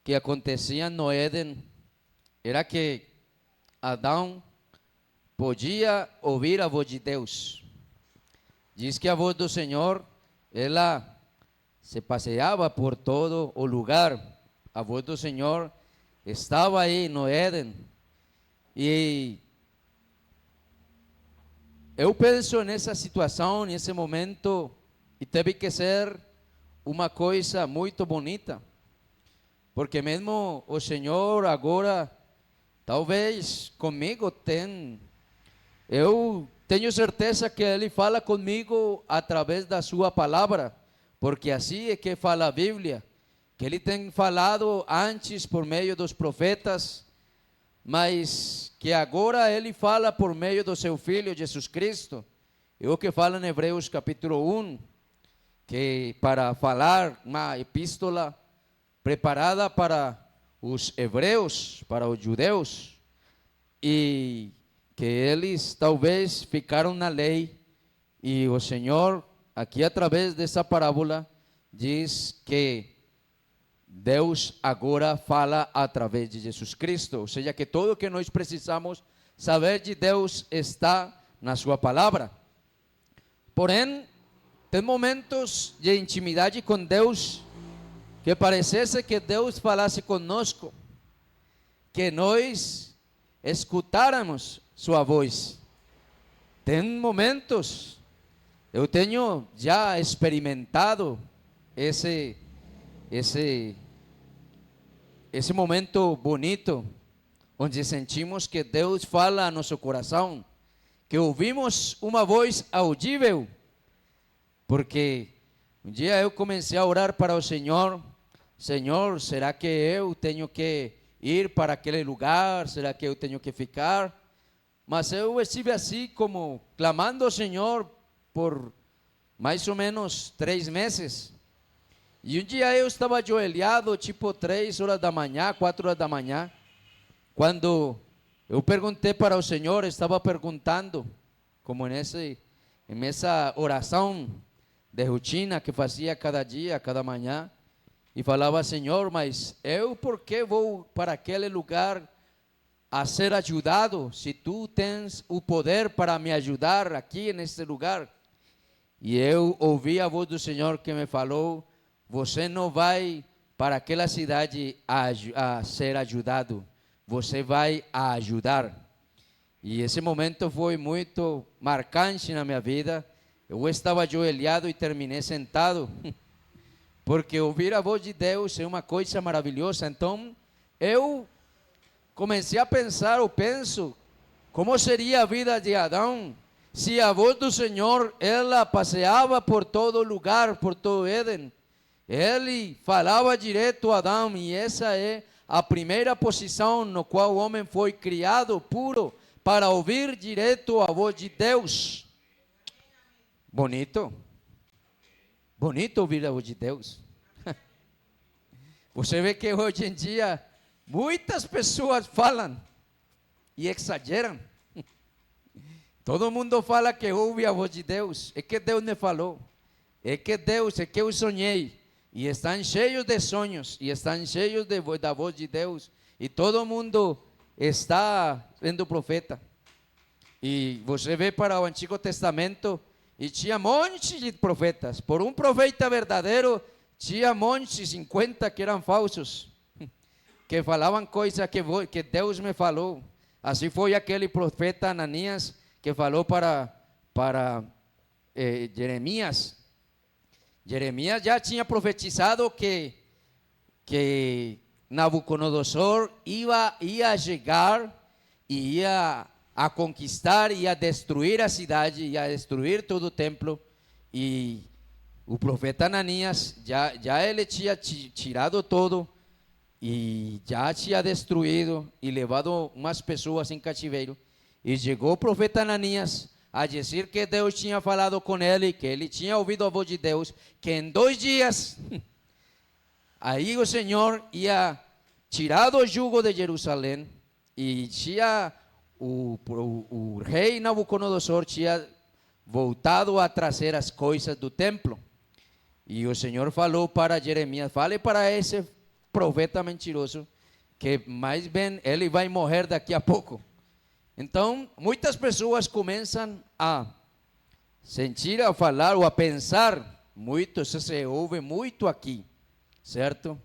que acontecia no Éden era que Adão podia ouvir a voz de Deus. Diz que a voz do Senhor, ela se passeava por todo o lugar. A voz do Senhor estava aí no Éden. E eu penso nessa situação, nesse momento, e teve que ser uma coisa muito bonita, porque mesmo o Senhor agora, talvez comigo eu tenho certeza que Ele fala comigo através da sua palavra, porque assim é que fala a Bíblia, que Ele tem falado antes por meio dos profetas, mas que agora Ele fala por meio do seu Filho Jesus Cristo. É o que fala em Hebreus capítulo 1, que para falar uma epístola preparada para os hebreus, para os judeus, e que eles talvez ficaram na lei, e o Senhor, aqui através dessa parábola, diz que Deus agora fala através de Jesus Cristo, ou seja, que tudo que nós precisamos saber de Deus está na sua palavra. Porém, tem momentos de intimidade com Deus que parecesse que Deus falasse conosco, que nós escutáramos sua voz. Tem momentos, eu tenho já experimentado esse momento bonito, onde sentimos que Deus fala a nosso coração, que ouvimos uma voz audível, porque um dia eu comecei a orar para o Senhor: Senhor, será que eu tenho que ir para aquele lugar? Será que eu tenho que ficar? Mas eu estive assim como clamando ao Senhor por mais ou menos 3 meses. E um dia eu estava ajoelhado, tipo 3 horas da manhã, 4 horas da manhã, quando eu perguntei para o Senhor, estava perguntando, como nessa oração de rotina que fazia cada dia, cada manhã, e falava: Senhor, mas eu por que vou para aquele lugar a ser ajudado, se tu tens o poder para me ajudar aqui nesse lugar? E eu ouvi a voz do Senhor que me falou: você não vai para aquela cidade a ser ajudado, você vai a ajudar. E esse momento foi muito marcante na minha vida. Eu estava ajoelhado e terminei sentado, porque ouvir a voz de Deus é uma coisa maravilhosa. Então eu comecei a pensar, eu penso, como seria a vida de Adão, se a voz do Senhor, ela passeava por todo lugar, por todo Éden. Ele falava direto a Adão, e essa é a primeira posição no qual o homem foi criado puro, para ouvir direto a voz de Deus. Bonito. Bonito ouvir a voz de Deus. Você vê que hoje em dia muitas pessoas falam e exageram. Todo mundo fala que ouve a voz de Deus. É que Deus me falou. É que eu sonhei. E estão cheios de sonhos, e estão cheios da voz de Deus, e todo mundo está sendo profeta. E você vê para o Antigo Testamento, e tinha monte de profetas. Por um profeta verdadeiro, tinha monte, 50 que eram falsos, que falavam coisas que Deus me falou. Assim foi aquele profeta Ananias, que falou para Jeremias. Jeremias já tinha profetizado que Nabucodonosor ia chegar e ia a conquistar, ia destruir a cidade, ia destruir todo o templo. E o profeta Ananias, já ele tinha tirado todo e já tinha destruído e levado umas pessoas em cativeiro. E chegou o profeta Ananias a dizer que Deus tinha falado com ele, que ele tinha ouvido a voz de Deus, que em 2 dias, aí o Senhor ia tirar o jugo de Jerusalém, e tinha o rei Nabucodonosor tinha voltado a trazer as coisas do templo. E o Senhor falou para Jeremias: fale para esse profeta mentiroso, que mais bem ele vai morrer daqui a pouco. Então, muitas pessoas começam a sentir, a falar ou a pensar muito, isso se ouve muito aqui, certo?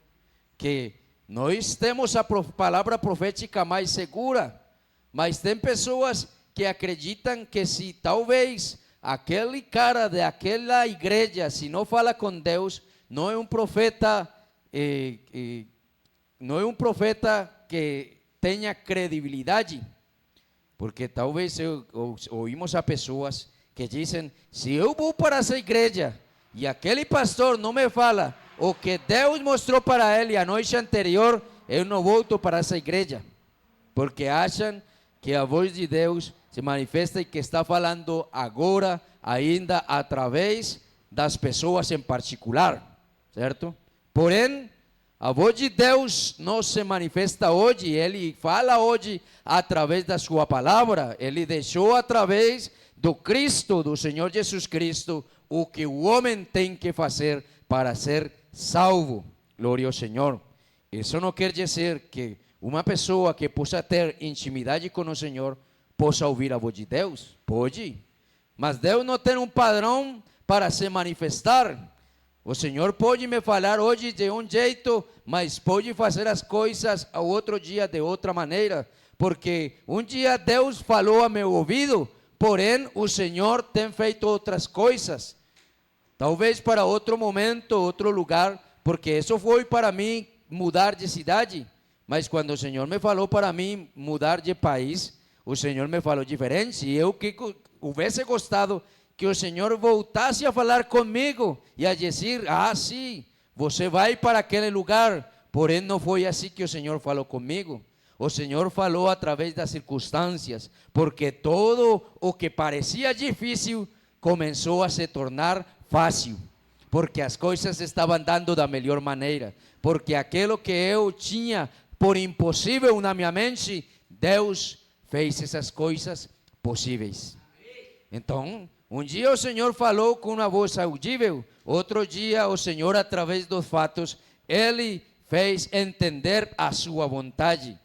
Que nós temos a palavra profética mais segura, mas tem pessoas que acreditam que se talvez aquele cara daquela igreja, se não fala com Deus, não é um profeta, não é um profeta que tenha credibilidade, porque talvez ouvimos a pessoas que dizem, se eu vou para essa igreja e aquele pastor não me fala o que Deus mostrou para ele a noite anterior, eu não volto para essa igreja, porque acham que a voz de Deus se manifesta e que está falando agora, ainda através das pessoas em particular, certo? Porém, a voz de Deus não se manifesta hoje, Ele fala hoje através da sua palavra, Ele deixou através do Cristo, do Senhor Jesus Cristo, o que o homem tem que fazer para ser salvo. Glória ao Senhor. Isso não quer dizer que uma pessoa que possa ter intimidade com o Senhor possa ouvir a voz de Deus, pode, mas Deus não tem um padrão para se manifestar. O Senhor pode me falar hoje de um jeito, mas pode fazer as coisas ao outro dia de outra maneira, porque um dia Deus falou a meu ouvido, porém o Senhor tem feito outras coisas, talvez para outro momento, outro lugar, porque isso foi para mim mudar de cidade, mas quando o Senhor me falou para mim mudar de país, o Senhor me falou diferente, e eu que houvesse gostado que o Senhor voltasse a falar comigo e a dizer, sim, você vai para aquele lugar, porém não foi assim que o Senhor falou comigo. O Senhor falou através das circunstâncias, porque todo o que parecia difícil começou a se tornar fácil, porque as coisas estavam dando da melhor maneira, porque aquilo que eu tinha por impossível na minha mente, Deus fez essas coisas possíveis. Então, um dia o Senhor falou com uma voz audível, outro dia o Senhor, através dos fatos, Ele fez entender a sua vontade.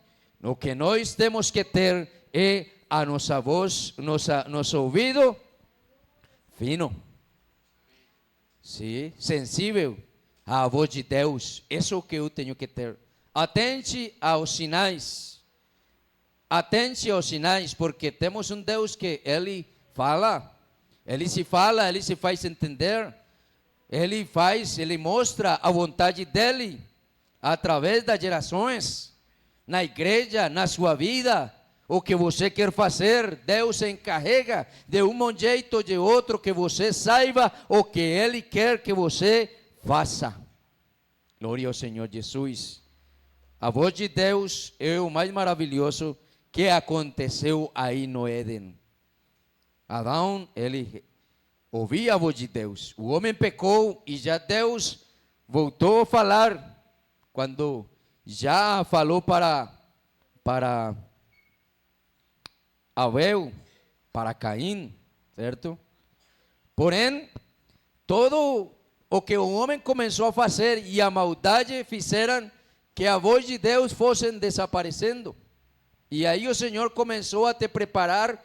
O que nós temos que ter é a nossa voz, nosso ouvido fino, sim, sensível à voz de Deus. Isso é o que eu tenho que ter. Atente aos sinais. Atente aos sinais, porque temos um Deus que Ele fala, Ele se faz entender, Ele mostra a vontade dEle, através das gerações, na igreja, na sua vida, o que você quer fazer, Deus se encarrega de um jeito ou de outro, que você saiba o que Ele quer que você faça. Glória ao Senhor Jesus. A voz de Deus é o mais maravilhoso que aconteceu aí no Éden. Adão, ele ouvia a voz de Deus. O homem pecou e já Deus voltou a falar, quando já falou para Abel, para Caim, certo? Porém, todo o que o homem começou a fazer e a maldade fizeram que a voz de Deus fosse desaparecendo. E aí o Senhor começou a te preparar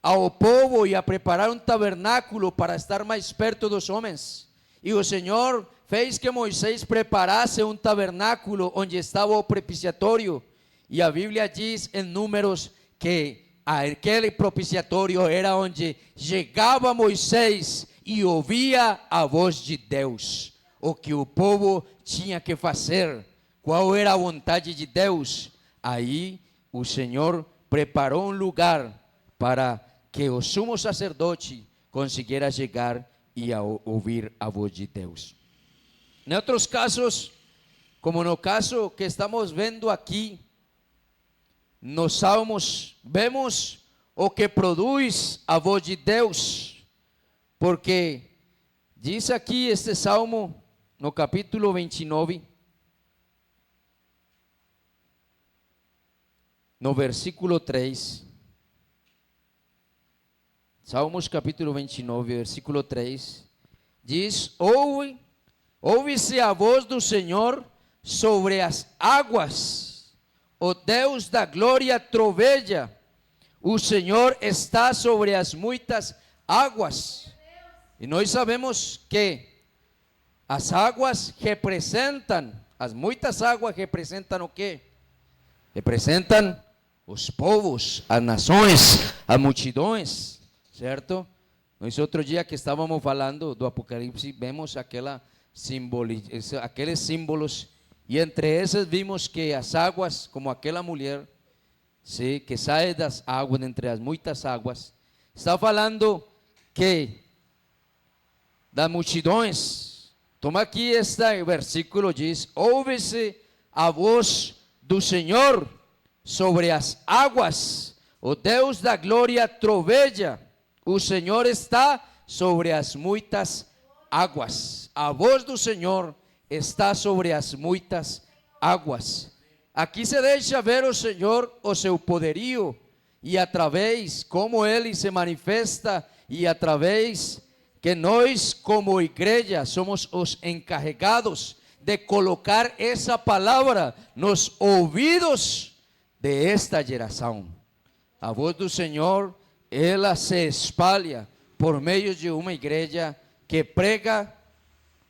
ao povo e a preparar um tabernáculo para estar mais perto dos homens. E o Senhor fez que Moisés preparasse um tabernáculo onde estava o propiciatório. E a Bíblia diz em Números que aquele propiciatório era onde chegava Moisés e ouvia a voz de Deus, o que o povo tinha que fazer, qual era a vontade de Deus. Aí o Senhor preparou um lugar para que o sumo sacerdote conseguira chegar e ouvir a voz de Deus. Em outros casos, como no caso que estamos vendo aqui, nos Salmos, vemos o que produz a voz de Deus, porque diz aqui este Salmo, no capítulo 29, no versículo 3, Salmos capítulo 29, versículo 3, diz: ouve-se a voz do Senhor sobre as águas. O Deus da glória troveja. O Senhor está sobre as muitas águas. E nós sabemos que as águas representam, as muitas águas representam o quê? Representam os povos, as nações, as multidões, certo? Nós outro dia que estávamos falando do Apocalipse, vemos aqueles símbolos, e entre esses vimos que as águas, como aquela mulher, sim, que sai das águas, entre as muitas águas, está falando que das multidões. Toma aqui este versículo, diz: ouve-se a voz do Senhor sobre as águas, o Deus da glória troveja, o Senhor está sobre as muitas águas. A voz do Senhor está sobre as muitas águas. Aqui se deixa ver o Senhor, o seu poderio, e através como Ele se manifesta, e através que nós como igreja somos os encarregados de colocar essa palavra nos ouvidos de esta geração. A voz do Senhor, ela se espalha por meio de uma igreja que prega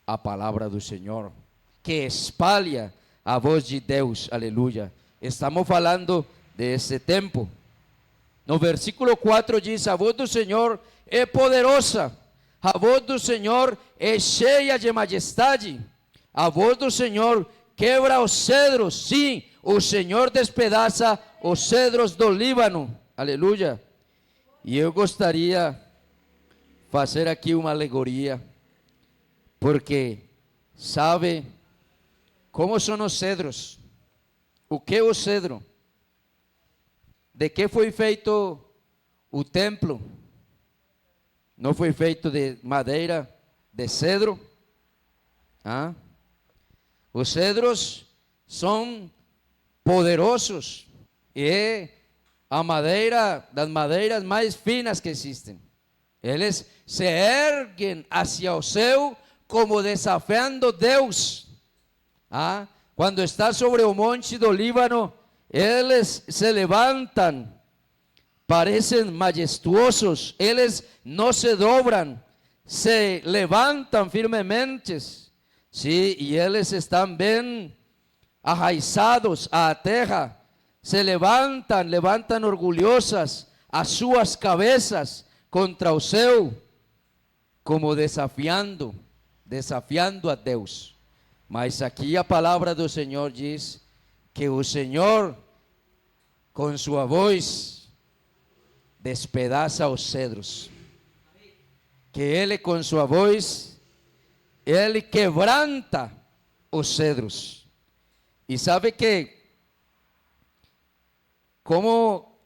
a palavra do Senhor, que espalha a voz de Deus, aleluia. Estamos falando desse tempo. No versículo 4 diz: a voz do Senhor é poderosa, a voz do Senhor é cheia de majestade, a voz do Senhor quebra os cedros, sim, o Senhor despedaça os cedros do Líbano, aleluia. E eu gostaria de fazer aqui uma alegoria, porque sabe como são os cedros? O que é o cedro? De que foi feito o templo? Não foi feito de madeira de cedro? Ah? Os cedros são poderosos e é a madeira das madeiras mais finas que existem. Eles se erguem hacia o céu como desafiando Deus. Ah? Quando está sobre o monte do Líbano, eles se levantam, parecem majestuosos, eles não se dobram, se levantam firmemente, sim, e eles estão bem arraizados à terra, se levantam orgulhosas as suas cabeças contra o céu, como desafiando a Deus. Mas aqui a palavra do Senhor diz que o Senhor, com sua voz, despedaça os cedros. Que Ele, com sua voz, Ele quebranta os cedros. E sabe que, como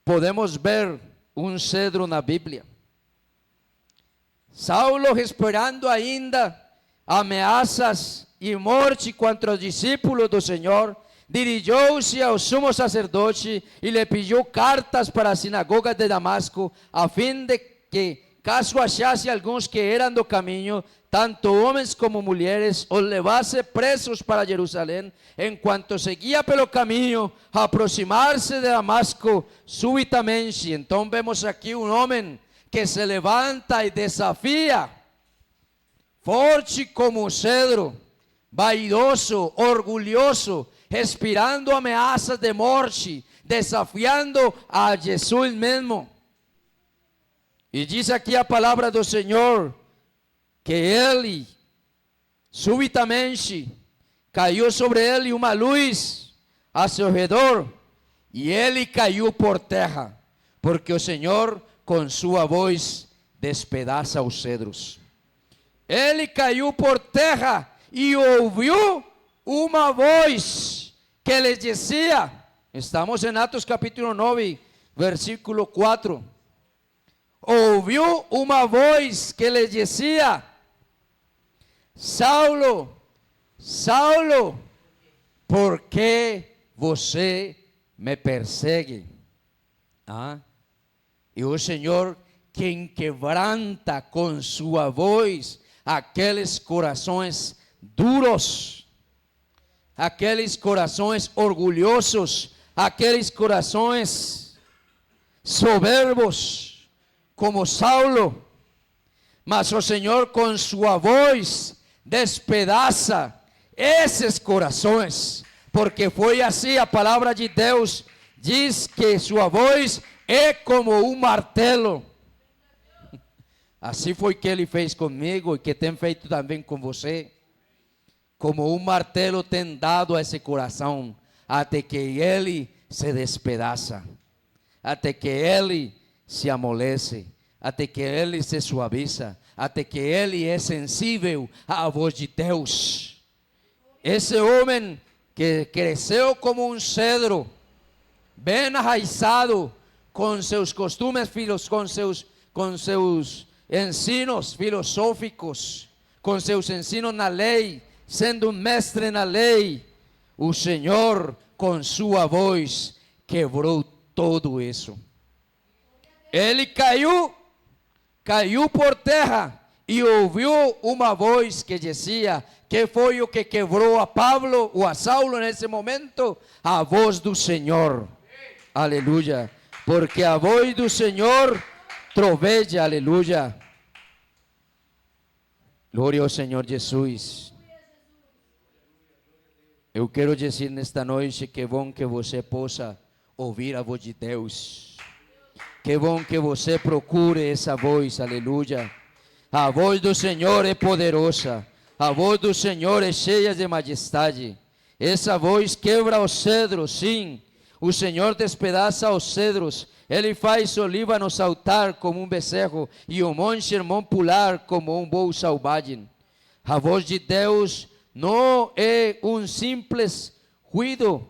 podemos ver um cedro na Bíblia? Saulo, esperando ainda ameaças e morte contra os discípulos do Senhor, dirigiu-se ao sumo sacerdote e lhe pediu cartas para as sinagogas de Damasco, a fim de que, caso achasse alguns que eram do caminho, tanto homens como mulheres, os levasse presos para Jerusalém. Enquanto seguia pelo caminho, a aproximar-se de Damasco, subitamente, então vemos aqui um homem que se levanta e desafia, forte como um cedro, vaidoso, orgulhoso, respirando ameaças de morte, desafiando a Jesus mesmo. E diz aqui a palavra do Senhor, que ele, subitamente, caiu sobre ele uma luz a seu redor, e ele caiu por terra, porque o Senhor, com sua voz, despedaça os cedros. Ele caiu por terra e ouviu uma voz que lhe dizia, estamos em Atos capítulo 9, versículo 4, ouviu uma voz que lhe dizia: Saulo, Saulo, por que você me persegue? Ah? E o Senhor, quem quebranta com sua voz aqueles corações duros, aqueles corações orgulhosos, aqueles corações soberbos, como Saulo. Mas o Senhor com sua voz despedaça esses corações, porque foi assim. A palavra de Deus diz que sua voz é como um martelo. Assim foi que ele fez comigo e que tem feito também com você. Como um martelo tem dado a esse coração, até que ele se despedaça, até que ele se amolece, até que ele se suaviza, até que ele é sensível à voz de Deus. Esse homem que cresceu como um cedro, bem enraizado, com seus costumes, com seus ensinos filosóficos, com seus ensinos na lei, sendo um mestre na lei, o Senhor com sua voz quebrou tudo isso. Ele caiu por terra e ouviu uma voz que dizia: que foi o que quebrou a Pablo ou a Saulo nesse momento? A voz do Senhor. Aleluia. Porque a voz do Senhor troveja. Aleluia. Glória ao Senhor Jesus. Eu quero dizer nesta noite que é bom que você possa ouvir a voz de Deus. Que é bom que você procure essa voz, aleluia. A voz do Senhor é poderosa. A voz do Senhor é cheia de majestade. Essa voz quebra os cedros, sim. O Senhor despedaça os cedros. Ele faz o Líbano saltar como um bezerro e o monte Hermon pular como um boi selvagem. A voz de Deus não é um simples ruído,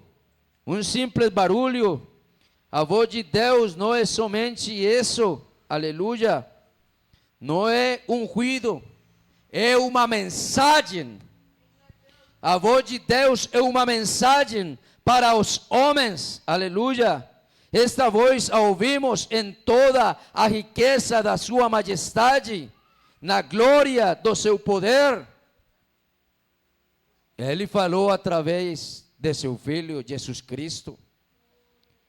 um simples barulho. A voz de Deus não é somente isso, aleluia. Não é um ruído, é uma mensagem. A voz de Deus é uma mensagem para os homens, aleluia. Esta voz a ouvimos em toda a riqueza da sua majestade, na glória do seu poder. Ele falou através de seu Filho Jesus Cristo.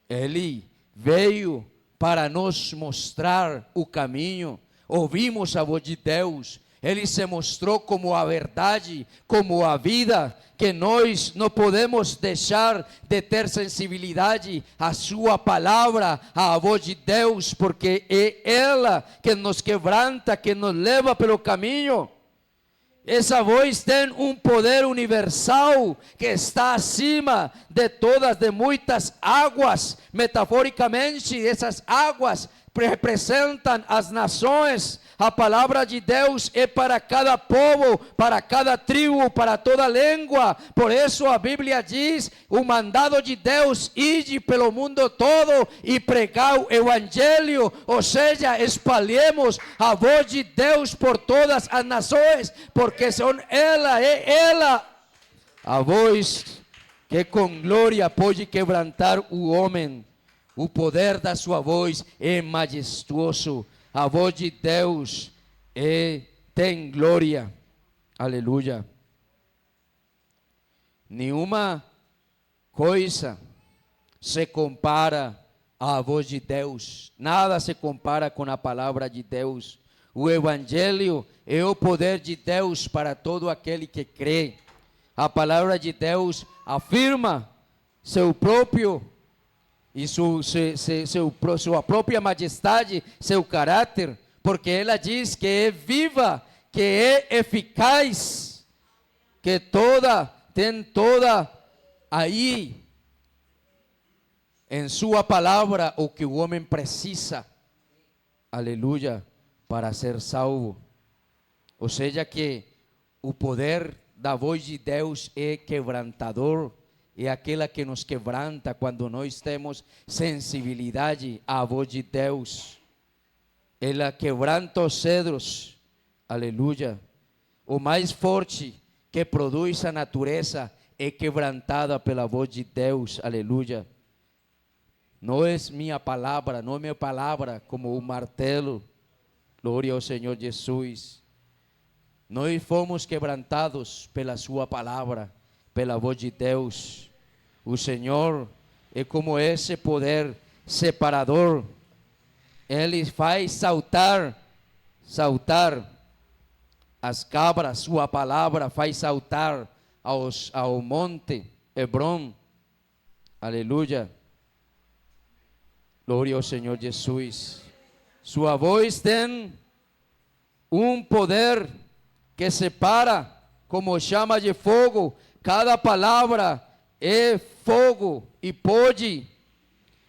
Ele veio para nos mostrar o caminho. Ouvimos a voz de Deus. Ele se mostrou como a verdade, como a vida, que nós não podemos deixar de ter sensibilidade à sua palavra, à voz de Deus, porque é ela que nos quebranta, que nos leva pelo caminho. Essa voz tem um poder universal que está acima de todas, de muitas águas. Metaforicamente, essas águas representam as nações. A palavra de Deus é para cada povo, para cada tribo, para toda língua. Por isso a Bíblia diz: o mandado de Deus, ide pelo mundo todo e pregar o evangelho. Ou seja, espalhemos a voz de Deus por todas as nações, porque é ela a voz que com glória pode quebrantar o homem. O poder da sua voz é majestoso. A voz de Deus tem glória. Aleluia. Nenhuma coisa se compara à voz de Deus. Nada se compara com a palavra de Deus. O evangelho é o poder de Deus para todo aquele que crê. A palavra de Deus afirma seu próprio e sua própria majestade, seu caráter, porque ela diz que é viva, que é eficaz, que tem toda aí em sua palavra o que o homem precisa, aleluia, para ser salvo. Ou seja, que o poder da voz de Deus é quebrantador. É aquela que nos quebranta quando nós temos sensibilidade à voz de Deus. Ela quebranta os cedros. Aleluia. O mais forte que produz a natureza é quebrantada pela voz de Deus. Aleluia. Não é minha palavra, não é minha palavra como um martelo. Glória ao Senhor Jesus. Nós fomos quebrantados pela sua palavra. pela voz de Deus. O Senhor é como esse poder separador. Ele faz saltar as cabras, sua palavra faz saltar ao monte Hebron. Aleluia. Glória ao Senhor Jesus. Sua voz tem um poder que separa como chama de fogo. Cada palavra é fogo e pode,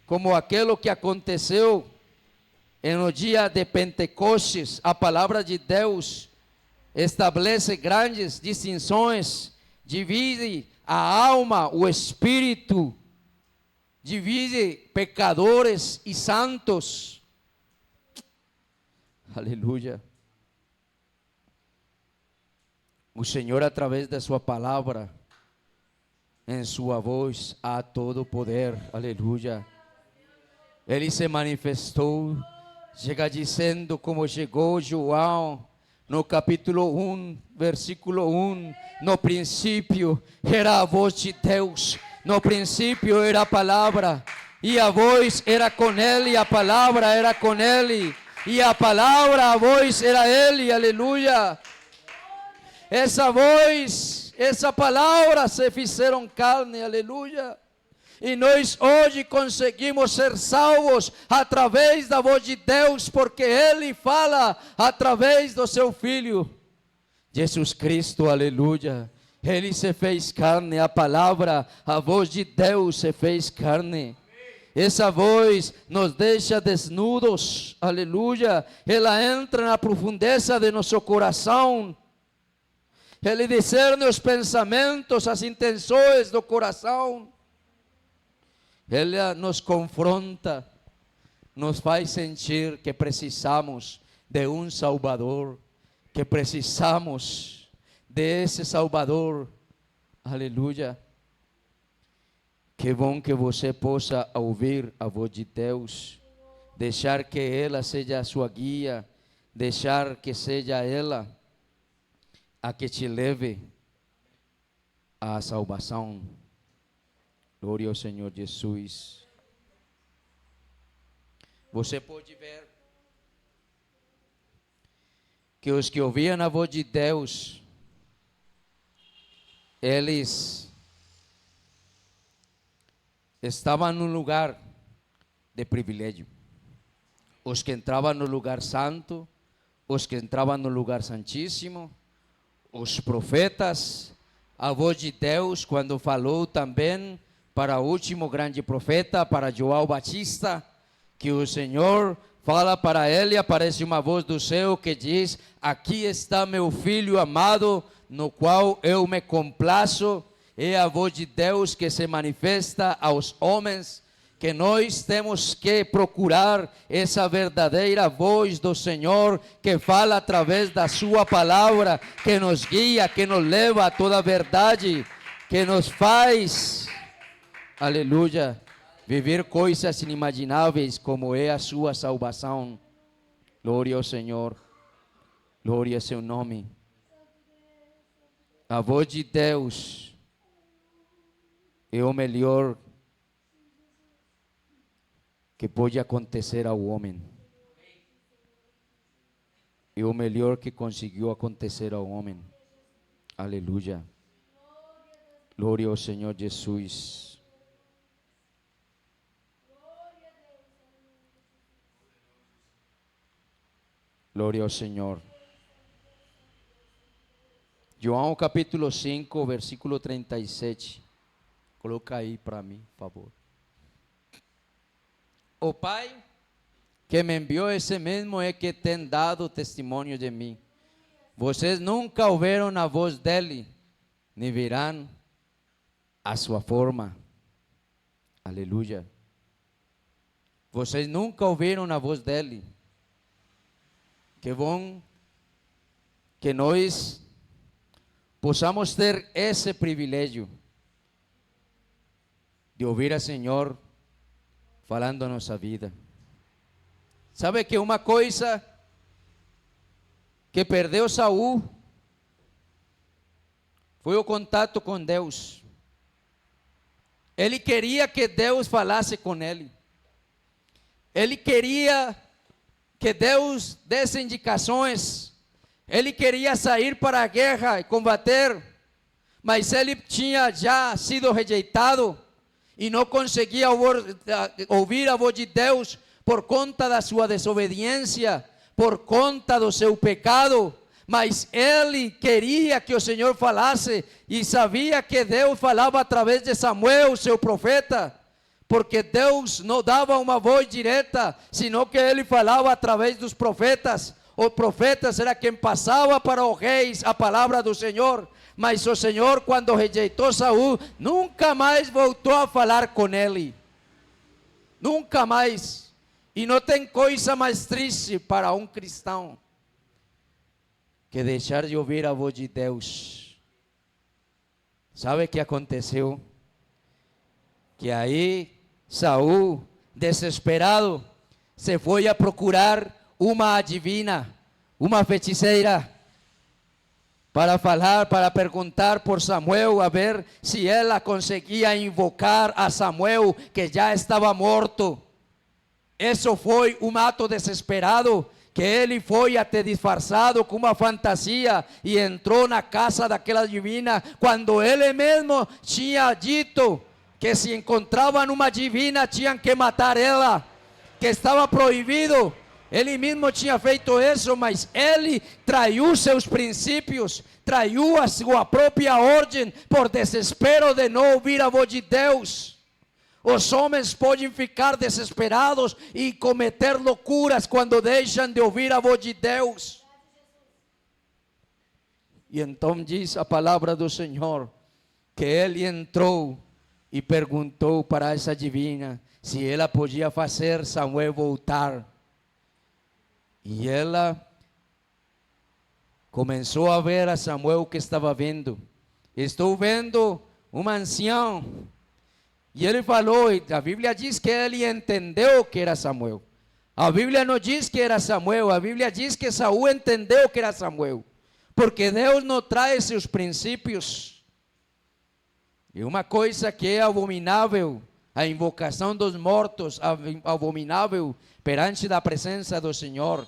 como aquilo que aconteceu no dia de Pentecostes. A palavra de Deus estabelece grandes distinções, divide a alma, o espírito, divide pecadores e santos. Aleluia. O Senhor, através da sua palavra, em sua voz, há todo o poder. Aleluia. Ele se manifestou, chega dizendo como chegou João, no capítulo 1, versículo 1, no princípio era a voz de Deus, no princípio era a palavra, e a voz era com ele, a palavra era com ele, e a palavra, a voz era ele. Aleluia. Essa voz, essa palavra se fizeram carne. Aleluia. E nós hoje conseguimos ser salvos através da voz de Deus, porque Ele fala através do seu Filho, Jesus Cristo. Aleluia. Ele se fez carne, a palavra, a voz de Deus se fez carne. Essa voz nos deixa desnudos. Aleluia. Ela entra na profundeza de nosso coração. Ele discerne os pensamentos, as intenções do coração. Ele nos confronta, nos faz sentir que precisamos de um Salvador, que precisamos desse Salvador. Aleluia. Que bom que você possa ouvir a voz de Deus, deixar que ela seja a sua guia, deixar que seja ela a que te leve à salvação. Glória ao Senhor Jesus. Você pode ver que os que ouviam a voz de Deus, eles estavam num lugar de privilégio. Os que entravam no lugar santo, os que entravam no lugar santíssimo, os profetas, a voz de Deus quando falou também para o último grande profeta, para João Batista, que o Senhor fala para ele, aparece uma voz do céu que diz: aqui está meu filho amado, no qual eu me complaço. É a voz de Deus que se manifesta aos homens, que nós temos que procurar essa verdadeira voz do Senhor, que fala através da sua palavra, que nos guia, que nos leva a toda a verdade, que nos faz, aleluia, viver coisas inimagináveis como é a sua salvação. Glória ao Senhor, glória a seu nome. A voz de Deus é o melhor que pode acontecer ao homem. É o melhor que conseguiu acontecer ao homem. Aleluia. Glória ao Senhor Jesus. Glória ao Senhor. João capítulo 5, versículo 37. Coloca aí para mim, por favor. O Pai que me enviou, esse mesmo é que tem dado testemunho de mim. Vocês nunca ouviram a voz dele, nem verão a sua forma. Aleluia. Vocês nunca ouviram a voz dele. Que bom que nós possamos ter esse privilégio de ouvir ao Senhor falando a nossa vida. Sabe que uma coisa que perdeu Saul foi o contato com Deus. Ele queria que Deus falasse com ele. Ele queria que Deus desse indicações. Ele queria sair para a guerra e combater, mas ele tinha já sido rejeitado e não conseguia ouvir a voz de Deus por conta da sua desobediência, por conta do seu pecado. Mas ele queria que o Senhor falasse e sabia que Deus falava através de Samuel, seu profeta, porque Deus não dava uma voz direta, senão que ele falava através dos profetas. Os profetas era quem passava para os reis a palavra do Senhor. Mas o Senhor, quando rejeitou Saul, nunca mais voltou a falar com ele. Nunca mais. E não tem coisa mais triste para um cristão que deixar de ouvir a voz de Deus. Sabe o que aconteceu? Que aí Saul, desesperado, se foi a procurar uma adivina, uma feiticeira, para falar, para perguntar por Samuel, a ver se ela conseguia invocar a Samuel, que já estava morto. Isso foi um ato desesperado, que ele foi até disfarçado com uma fantasia e entrou na casa daquela divina, quando ele mesmo tinha dito que se encontrava numa divina tinham que matar ela, que estava proibido. Ele mesmo tinha feito isso, mas ele traiu seus princípios, traiu a sua própria ordem por desespero de não ouvir a voz de Deus. Os homens podem ficar desesperados e cometer loucuras quando deixam de ouvir a voz de Deus. E então diz a palavra do Senhor que ele entrou e perguntou para essa divina se ela podia fazer Samuel voltar. E ela começou a ver a Samuel que estava vendo. Estou vendo um ancião. E ele falou, a Bíblia diz que ele entendeu que era Samuel. A Bíblia não diz que era Samuel, a Bíblia diz que Saul entendeu que era Samuel. Porque Deus não traz seus princípios. E uma coisa que é abominável, a invocação dos mortos, abominável perante da presença do Senhor.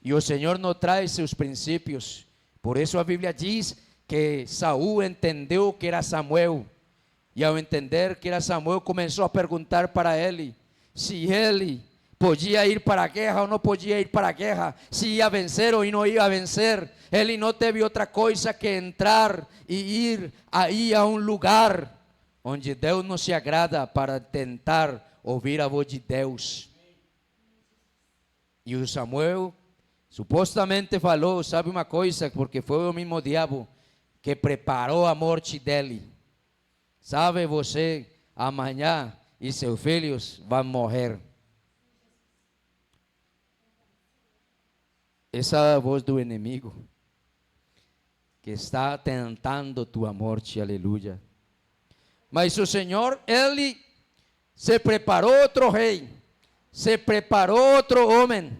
E o Senhor não traz seus princípios. Por isso a Bíblia diz que Saul entendeu que era Samuel. E ao entender que era Samuel, começou a perguntar para ele se ele podia ir para a guerra ou não podia ir para a guerra, se ia vencer ou não ia vencer. Ele não teve outra coisa que entrar e ir aí a um lugar onde Deus não se agrada, para tentar ouvir a voz de Deus. E o Samuel supostamente falou, sabe uma coisa, porque foi o mesmo diabo que preparou a morte dele. Sabe você, amanhã e seus filhos vão morrer. Essa é a voz do inimigo que está tentando tua morte, aleluia. Mas o Senhor, ele se preparou outro rei, se preparou outro homem,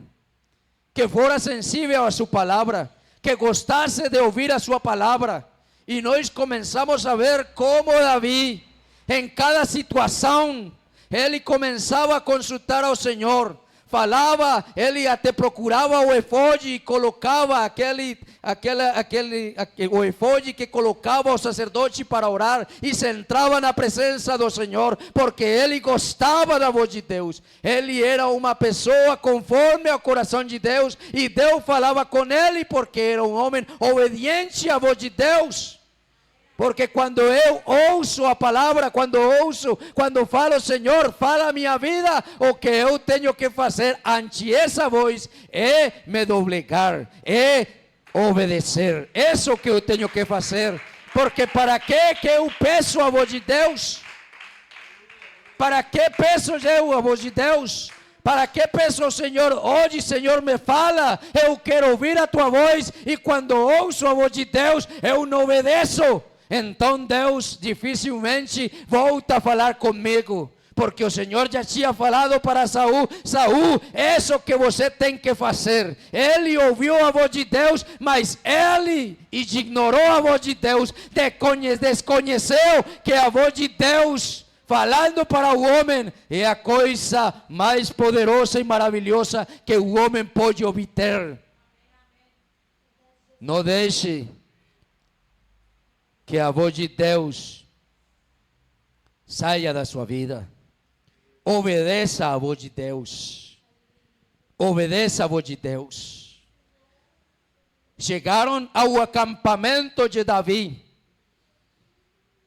que fora sensível a sua palavra, que gostasse de ouvir a sua palavra. E nós começamos a ver como Davi, em cada situação, ele começava a consultar ao Senhor. Falava, ele até procurava o efode e colocava o efode que colocava o sacerdote para orar e se entrava na presença do Senhor, porque ele gostava da voz de Deus. Ele era uma pessoa conforme ao coração de Deus e Deus falava com ele porque era um homem obediente à voz de Deus. Porque quando eu ouço a palavra, quando falo, Senhor, fala a minha vida, o que eu tenho que fazer ante essa voz é me doblegar, é obedecer. Isso que eu tenho que fazer. Porque para que eu peço a voz de Deus? Para que peço eu a voz de Deus? Para que peço, Senhor, hoje, Senhor, me fala, eu quero ouvir a tua voz, e quando ouço a voz de Deus, eu não obedeço. Então Deus dificilmente volta a falar comigo, porque o Senhor já tinha falado para Saul: Saul, isso que você tem que fazer. Ele ouviu a voz de Deus, mas ele ignorou a voz de Deus, desconheceu que a voz de Deus falando para o homem é a coisa mais poderosa e maravilhosa que o homem pode obter. Não deixe que a voz de Deus saia da sua vida. Obedeça a voz de Deus. Obedeça a voz de Deus. Chegaram ao acampamento de Davi.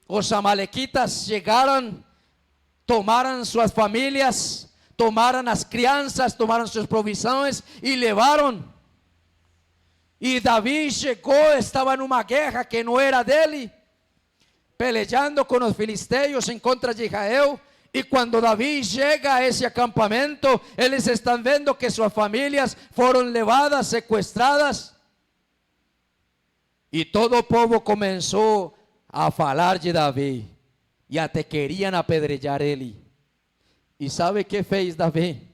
Os amalequitas chegaram, tomaram suas famílias, tomaram as crianças, tomaram suas provisões e levaram. E Davi chegou, estava numa guerra que não era dele, peleando com os filisteus em contra de Israel. E quando Davi chega a esse acampamento, eles estão vendo que suas famílias foram levadas, sequestradas. E todo o povo começou a falar de Davi, e até queriam apedrejar ele. E sabe o que fez Davi?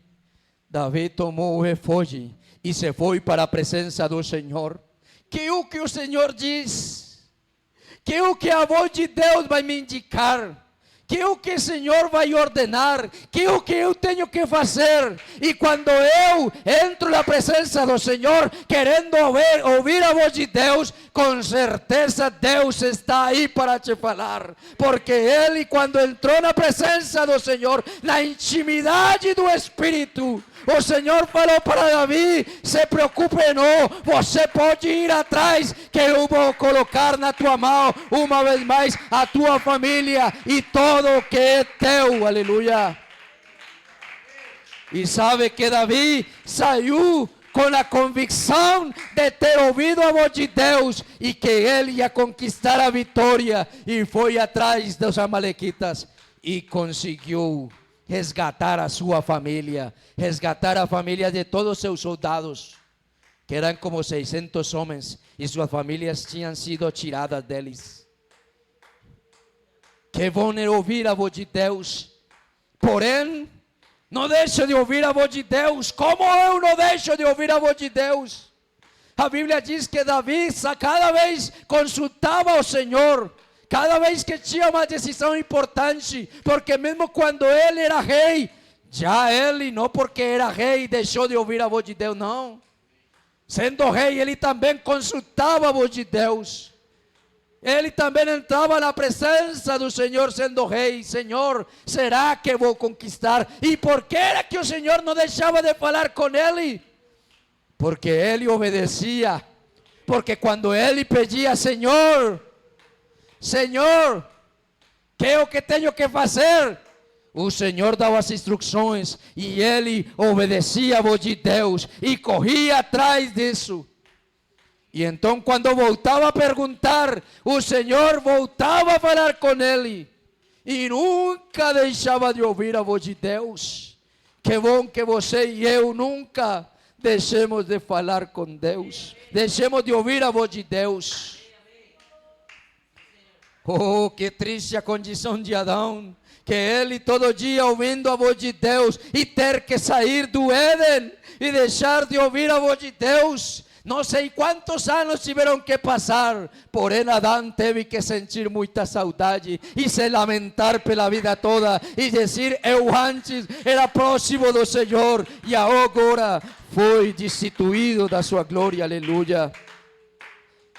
Davi tomou o efode e se foi para a presença do Senhor. Que o Senhor diz, que o que a voz de Deus vai me indicar, que o Senhor vai ordenar, que o que eu tenho que fazer. E quando eu entro na presença do Senhor, querendo ouvir a voz de Deus, com certeza Deus está aí para te falar. Porque ele, quando entrou na presença do Senhor, na intimidade do Espírito, o Senhor falou para Davi: se preocupe não, você pode ir atrás, que eu vou colocar na tua mão uma vez mais a tua família e todo o que é teu. Aleluia. E sabe que Davi saiu com a convicção de ter ouvido a voz de Deus e que ele ia conquistar a vitória, e foi atrás dos amalequitas e conseguiu resgatar a sua família, resgatar a família de todos os seus soldados, que eram como 600 homens, e suas famílias tinham sido tiradas deles. Que bom é ouvir a voz de Deus. Porém, não deixe de ouvir a voz de Deus. Como eu não deixo de ouvir a voz de Deus? A Bíblia diz que Davi cada vez consultava ao Senhor, cada vez que tinha uma decisão importante, porque mesmo quando ele era rei, já ele, não porque era rei, deixou de ouvir a voz de Deus, não. Sendo rei, ele também consultava a voz de Deus. Ele também entrava na presença do Senhor sendo rei. Senhor, será que vou conquistar? E por que era que o Senhor não deixava de falar com ele? Porque ele obedecia. Porque quando ele pedia: Senhor, Senhor, que é o que tenho que fazer? O Senhor dava as instruções e ele obedecia a voz de Deus e corria atrás disso. E então, quando voltava a perguntar, o Senhor voltava a falar com ele e nunca deixava de ouvir a voz de Deus. Que bom que você e eu nunca deixemos de falar com Deus, deixemos de ouvir a voz de Deus. Oh, que triste a condição de Adão, que ele todo dia ouvindo a voz de Deus e ter que sair do Éden e deixar de ouvir a voz de Deus. Não sei quantos anos tiveram que passar, porém Adão teve que sentir muita saudade e se lamentar pela vida toda e dizer: eu antes era próximo do Senhor e agora foi destituído da sua glória. Aleluia.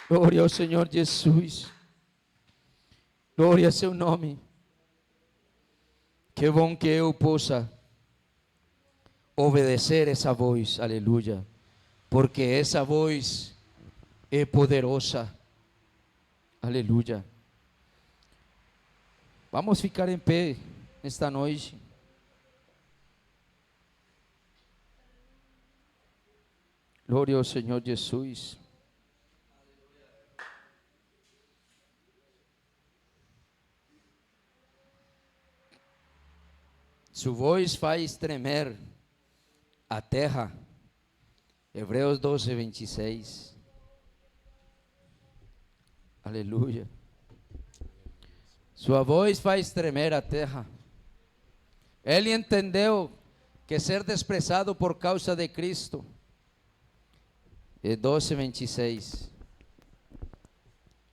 Glória ao Senhor Jesus. Glória a seu nome. Que bom que eu possa obedecer essa voz. Aleluia. Porque essa voz é poderosa. Aleluia. Vamos ficar em pé esta noite. Glória ao Senhor Jesus. Sua voz faz tremer a terra. Hebreus 12, 26. Aleluia. Sua voz faz tremer a terra. Ele entendeu que ser desprezado por causa de Cristo. 12:26.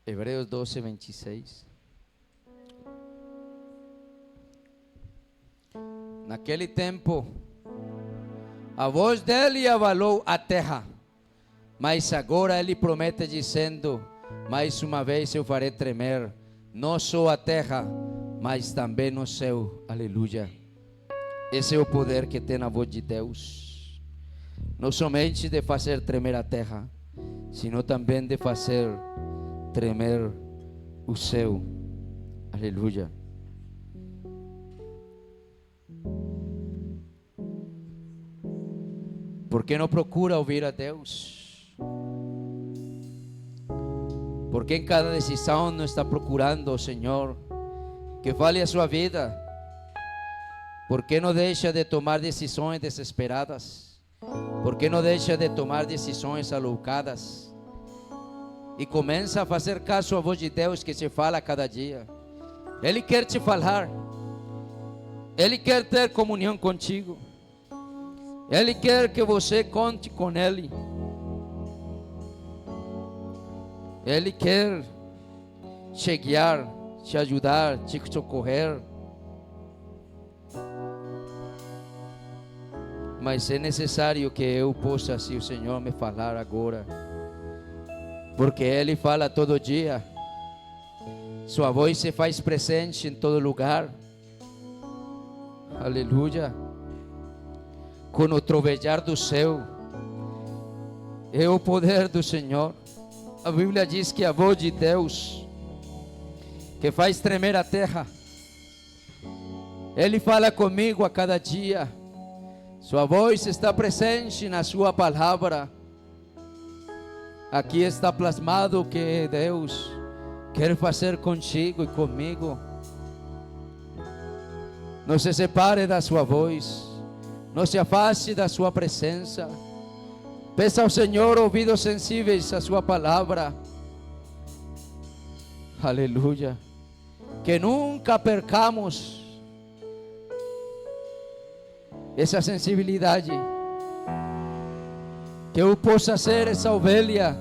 Hebreus 12:26. Naquele tempo, a voz dele abalou a terra, mas agora ele promete dizendo: mais uma vez eu farei tremer, não só a terra, mas também o céu. Aleluia. Esse é o poder que tem a voz de Deus, não somente de fazer tremer a terra, sino também de fazer tremer o céu. Aleluia. ¿Por qué no procura ouvir a Deus? ¿Por que em cada decisão não está procurando o Senhor que fale a sua vida? ¿Por que não deixa de tomar decisões desesperadas? ¿Por que não deixa de tomar decisões aloucadas? E começa a fazer caso à voz de Deus que te fala a cada dia. Ele quer te falar. Ele quer ter comunhão contigo. Ele quer que você conte com Ele. Ele quer te guiar, te ajudar, te socorrer. Mas é necessário que eu possa, se o Senhor me falar agora, porque Ele fala todo dia. Sua voz se faz presente em todo lugar. Aleluia. Com o trovejar do céu, é o poder do Senhor. A Bíblia diz que a voz de Deus, que faz tremer a terra, Ele fala comigo a cada dia. Sua voz está presente na sua palavra. Aqui está plasmado o que Deus quer fazer contigo e comigo. Não se separe da sua voz. Não se afaste da sua presença. Peça ao Senhor ouvidos sensíveis à sua palavra. Aleluia. Que nunca percamos essa sensibilidade. Que eu possa ser essa ovelha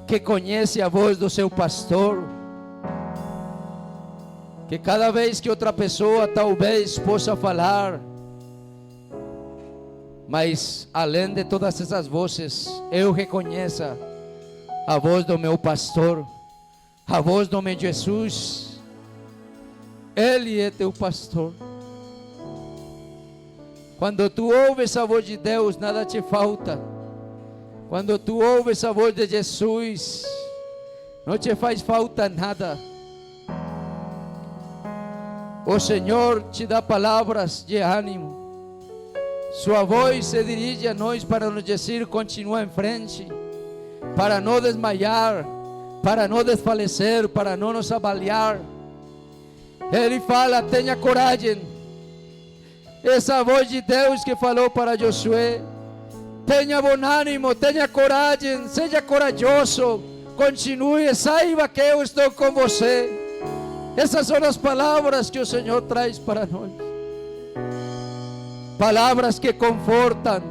que conhece a voz do seu pastor. Que cada vez que outra pessoa talvez possa falar, mas além de todas essas vozes, eu reconheça a voz do meu pastor, a voz do meu Jesus. Ele é teu pastor. Quando tu ouves a voz de Deus, nada te falta. Quando tu ouves a voz de Jesus, não te faz falta nada. O Senhor te dá palavras de ânimo. Sua voz se dirige a nós para nos dizer: continua em frente, para não desmaiar, para não desfalecer, para não nos avaliar. Ele fala: tenha coragem. Essa voz de Deus que falou para Josué: tenha bom ânimo, tenha coragem, seja corajoso, continue, saiba que eu estou com você. Essas são as palavras que o Senhor traz para nós. Palavras que confortam,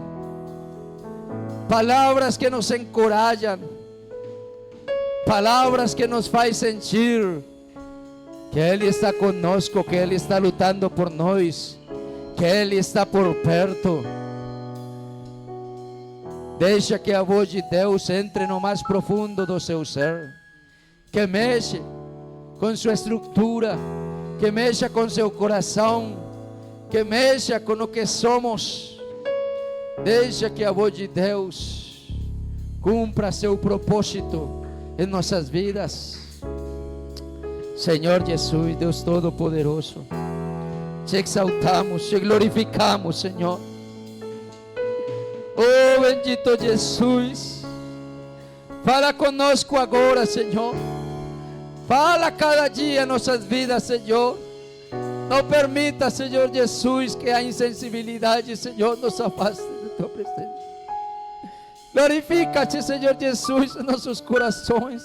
palavras que nos encorajam, palavras que nos faz sentir que Ele está conosco, que Ele está lutando por nós, que Ele está por perto. Deixa que a voz de Deus entre no mais profundo do seu ser, que mexe com sua estrutura, que mexa com seu coração, que mexa com o que somos. Deixa que a voz de Deus cumpra seu propósito em nossas vidas. Senhor Jesus, Deus Todo-Poderoso, te exaltamos, te glorificamos, Senhor. Oh, bendito Jesus, fala conosco agora, Senhor. Fala cada dia em nossas vidas, Senhor. Não permita, Senhor Jesus, que a insensibilidade, Senhor, nos afaste de tua presença. Glorifica-te, Senhor Jesus, em nossos corações.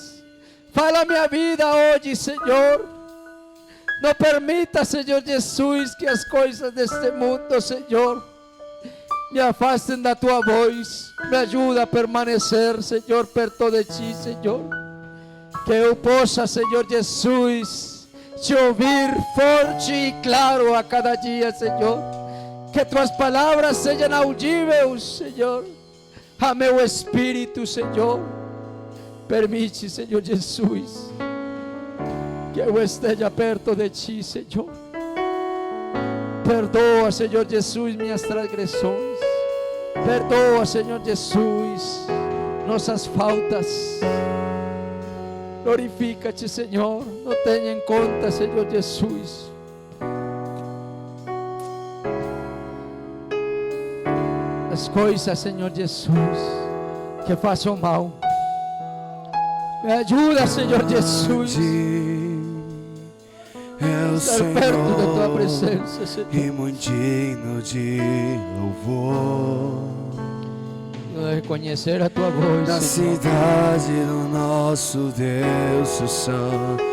Fala a minha vida hoje, Senhor. Não permita, Senhor Jesus, que as coisas deste mundo, Senhor, me afastem da tua voz. Me ajuda a permanecer, Senhor, perto de ti, Senhor. Que eu possa, Senhor Jesus, te ouvir forte e claro a cada dia, Senhor. Que tuas palavras sejam audíveis, Senhor, a meu espírito, Senhor. Permite, Senhor Jesus, que eu esteja perto de ti, Senhor. Perdoa, Senhor Jesus, minhas transgressões. Perdoa, Senhor Jesus, nossas faltas. Glorifica-te, Senhor. Não tenha em conta, Senhor Jesus, as coisas, Senhor Jesus, que façam mal. Me ajuda, Senhor Jesus, estar perto da tua presença, Senhor. E muito digno de louvor. Reconhecer a tua voz, Na Senhor. cidade do nosso Deus, o santo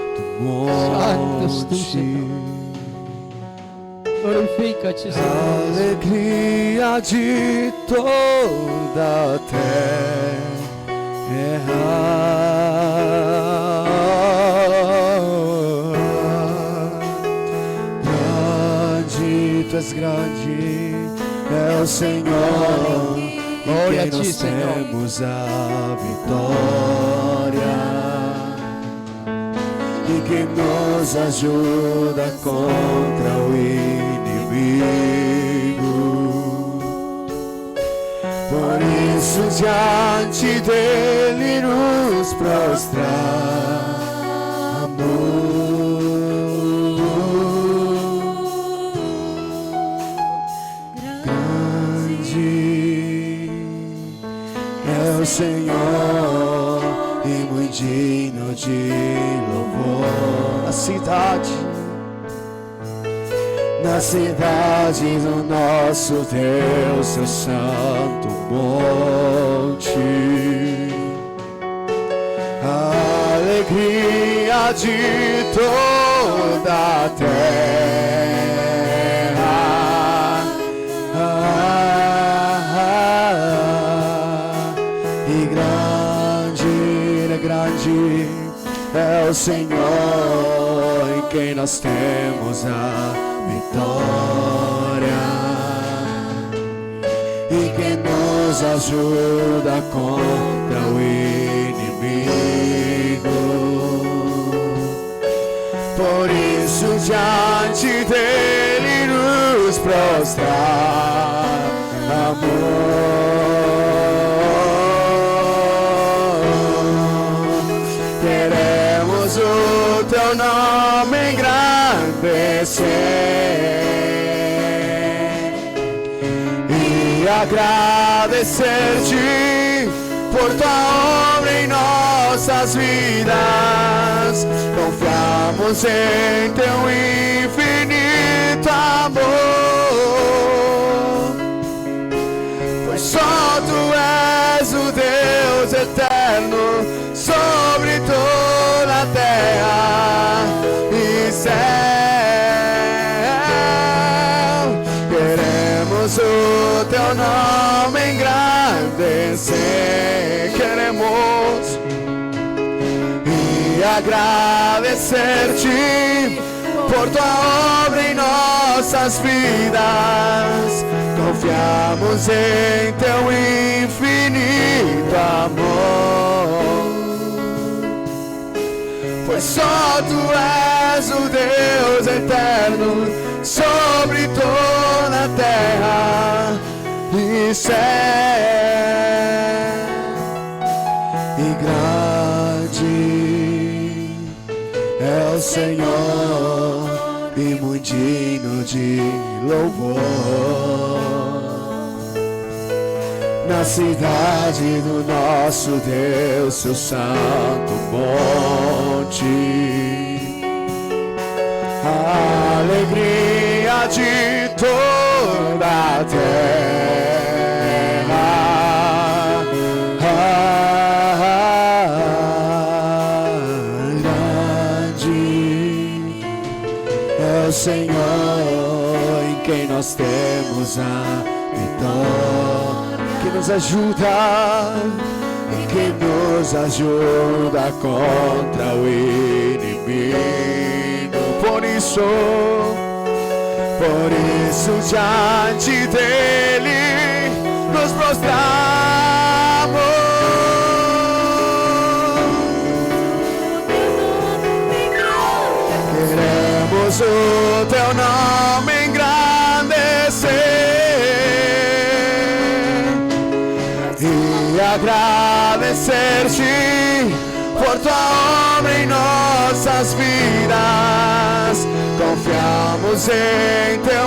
Santos tu, monte. Senhor. Glorifica-te, Senhor. Alegria de toda a terra. Grande, tu és grande, é o Senhor, Glória em a quem ti, nós Senhor. temos a vitória, e que nos ajuda contra o inimigo. Por isso diante dele nos prostramos. Grande é o Senhor e muito digno de louvor. Na cidade do nosso Deus, seu santo monte. A alegria de toda a terra. E grande é o Senhor, em quem nós temos a vitória, e que nos ajuda contra o inimigo. Por isso diante dele nos prostramos. Queremos o teu nome engrandecer e agradecer-te por tua obra em nossas vidas. Confiamos em teu infinito amor, pois só tu és o Deus eterno sobre toda a terra e céu. Queremos o teu nome engrandecer, queremos e agradecer-te por tua obra em nossas vidas. Confiamos em teu infinito amor, pois só tu és o Deus eterno sobre toda a terra e céu. E grande é o Senhor e muito digno de louvor. Na cidade do nosso Deus, seu santo monte. A alegria de toda a terra. Grande quem nós temos a vitória, que nos ajuda, que nos ajuda contra o inimigo. Por isso diante dele nos prostramos. Queremos o teu nome engrandecer e agradecer-te por tua obra em nossas vidas. Confiamos em teu